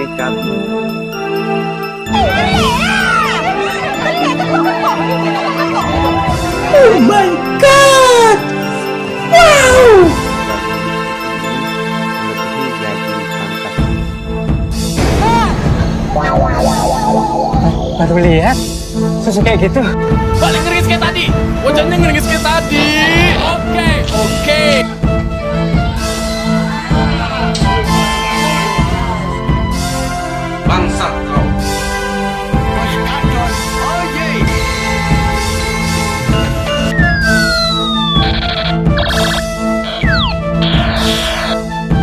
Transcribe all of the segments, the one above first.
ye kabu. Oh my god! Wow! Baru lihat susu kayak gitu. Balik ngeringis kayak tadi. Wajahnya ngeringis kayak tadi. Oke. Bangsat kau.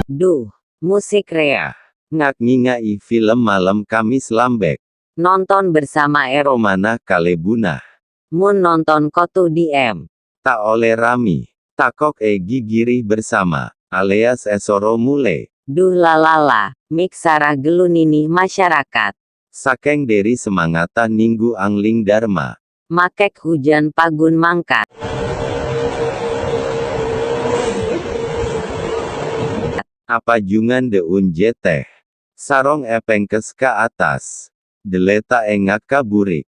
Duh, musik Rea. Ngak ngingai film malam Kamis lambek. Nonton bersama Ero. Romana kalebuna. Mun nonton Kotu DM. Tak oleh rami. Takok gigirih bersama. Alias esoro mule. Duh lalala, mik sarah gelunini masyarakat. Sakeng dari semangata ninggu angling dharma. Makek hujan pagun mangkat. Apa jungan deun jeteh. Sarong epengkes ke atas. Deleta engak kaburik.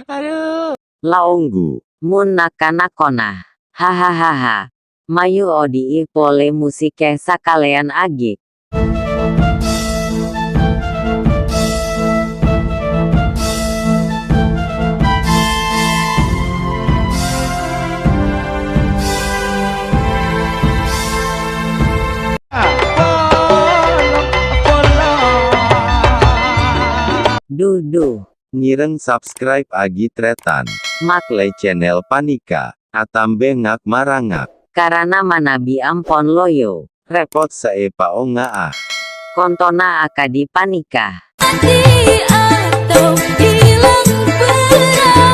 Aduh. Laonggu. Mun nakanakona. Hahaha. Mayu odi pole musike sakalean agik. Duh. Ngireng subscribe agi tretan. Makle channel Panika. Atambe ngak marangak. Karena manabi ampon loyo. Repot saepa onga ah. Kontona akadi panika. Mati atau hilang pernah.